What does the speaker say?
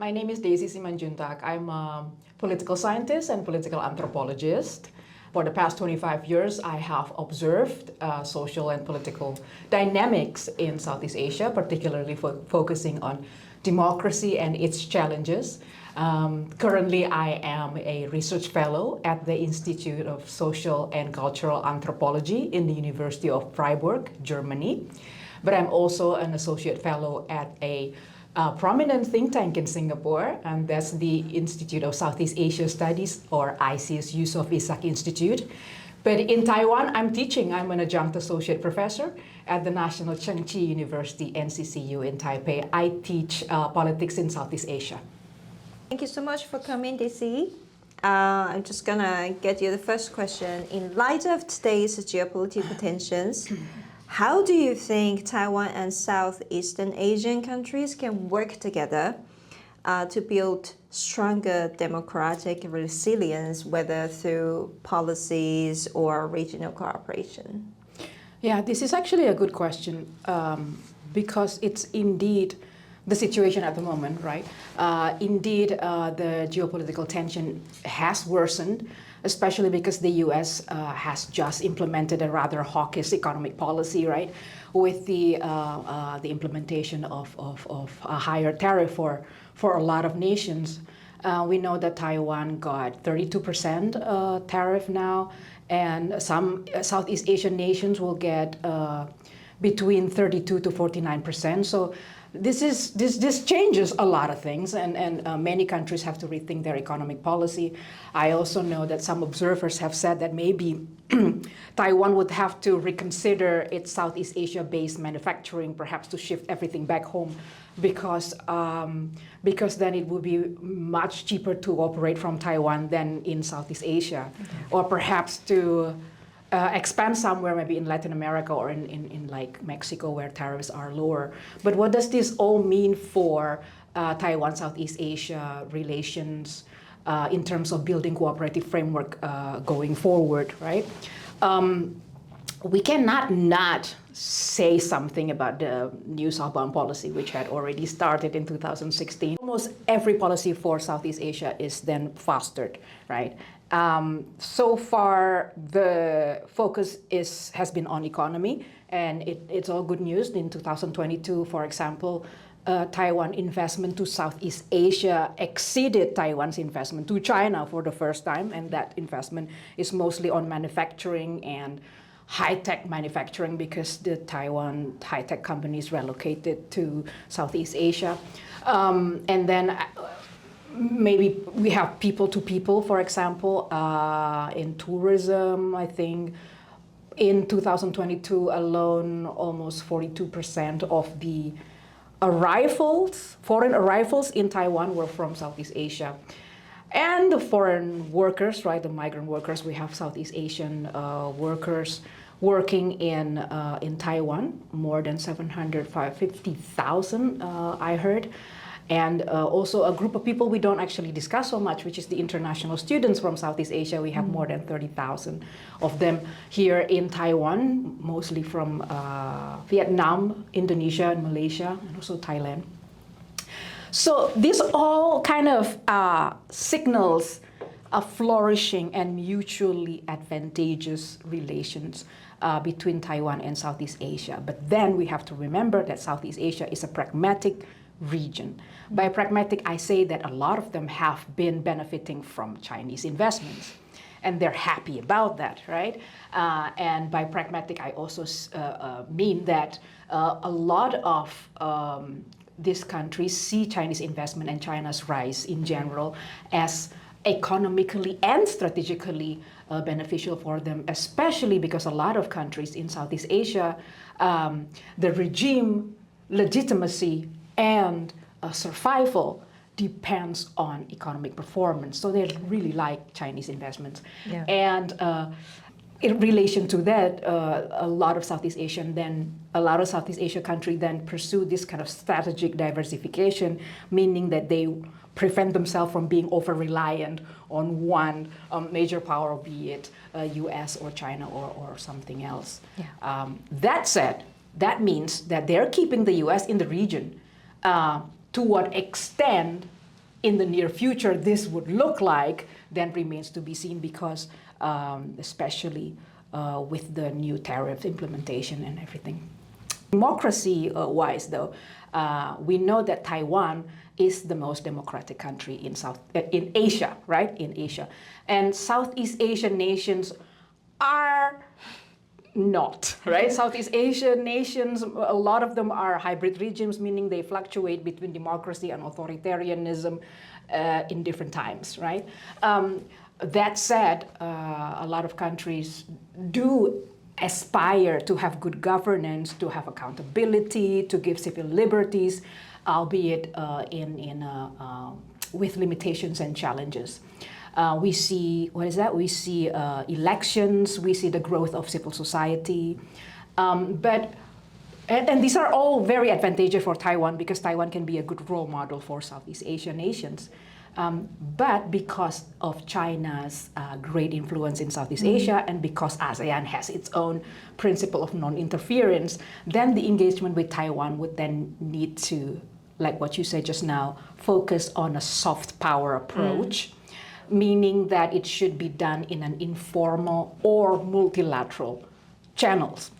My name is Deasy Simandjuntak. I'm a political scientist and political anthropologist. For the past 25 years, I have observed social and political dynamics in Southeast Asia, particularly focusing on democracy and its challenges. Currently, I am a research fellow at the Institute of Social and Cultural Anthropology in the University of Freiburg, Germany. But I'm also an associate fellow at a prominent think tank in Singapore, and that's the Institute of Southeast Asia Studies, or ISEAS Yusof Ishak Institute. But in Taiwan, I'm teaching. I'm an adjunct associate professor at the National Cheng Chi University, NCCU in Taipei. I teach politics in Southeast Asia. Thank you so much for coming, Deasy. I'm just gonna get you the first question. In light of today's geopolitical tensions, how do you think Taiwan and Southeastern Asian countries can work together to build stronger democratic resilience, whether through policies or regional cooperation? Yeah, this is actually a good question because it's indeed the situation at the moment, right? Indeed, the geopolitical tension has worsened, especially because the U.S. Has just implemented a rather hawkish economic policy, right? With the implementation of a higher tariff for a lot of nations. We know that Taiwan got 32% tariff now, and some Southeast Asian nations will get between 32 to 49%. So this changes a lot of things, and many countries have to rethink their economic policy. I also know that some observers have said that maybe Taiwan would have to reconsider its Southeast Asia-based manufacturing, perhaps to shift everything back home, because then it would be much cheaper to operate from Taiwan than in Southeast Asia, or perhaps to expand somewhere, maybe in Latin America or in like Mexico, where tariffs are lower. But what does this all mean for Taiwan-Southeast Asia relations in terms of building cooperative framework going forward, right? We cannot not say something about the new southbound policy, which had already started in 2016. Almost every policy for Southeast Asia is then fostered, right? So far, the focus has been on economy, and it's all good news. In 2022, for example, Taiwan investment to Southeast Asia exceeded Taiwan's investment to China for the first time, and that investment is mostly on manufacturing and high-tech manufacturing, because the Taiwan high-tech companies relocated to Southeast Asia. And then maybe we have people-to-people, for example, in tourism. I think in 2022 alone, almost 42% of the foreign arrivals in Taiwan were from Southeast Asia. And the foreign workers, right, the migrant workers, we have Southeast Asian workers working in Taiwan, more than 750,000, I heard. And also a group of people we don't actually discuss so much, which is the international students from Southeast Asia. We have more than 30,000 of them here in Taiwan, mostly from Vietnam, Indonesia, and Malaysia, and also Thailand. So this all kind of signals a flourishing and mutually advantageous relations between Taiwan and Southeast Asia. But then we have to remember that Southeast Asia is a pragmatic region. By pragmatic, I say that a lot of them have been benefiting from Chinese investments, and they're happy about that, right? And by pragmatic, I also mean that a lot of these countries see Chinese investment and China's rise in general as economically and strategically beneficial for them, especially because a lot of countries in Southeast Asia, the regime legitimacy and survival depends on economic performance. So they really like Chinese investments. Yeah. And in relation to that, a lot of Southeast Asia countries then pursue this kind of strategic diversification, meaning that they prevent themselves from being over-reliant on one major power, be it US or China or something else. Yeah. That said, that means that they're keeping the US in the region. To what extent in the near future this would look like then remains to be seen, because especially with the new tariff implementation and everything. Democracy-wise, though, we know that Taiwan is the most democratic country in Asia, right? In Asia, and Southeast Asian nations are not, right? Southeast Asian nations, a lot of them are hybrid regimes, meaning they fluctuate between democracy and authoritarianism in different times, right? That said, a lot of countries do aspire to have good governance, to have accountability, to give civil liberties, albeit with limitations and challenges. We see, We see elections, we see the growth of civil society. And these are all very advantageous for Taiwan, because Taiwan can be a good role model for Southeast Asian nations. But because of China's great influence in Southeast Asia, and because ASEAN has its own principle of non-interference, then the engagement with Taiwan would then need to, like what you said just now, focus on a soft power approach, meaning that it should be done in an informal or multilateral channels.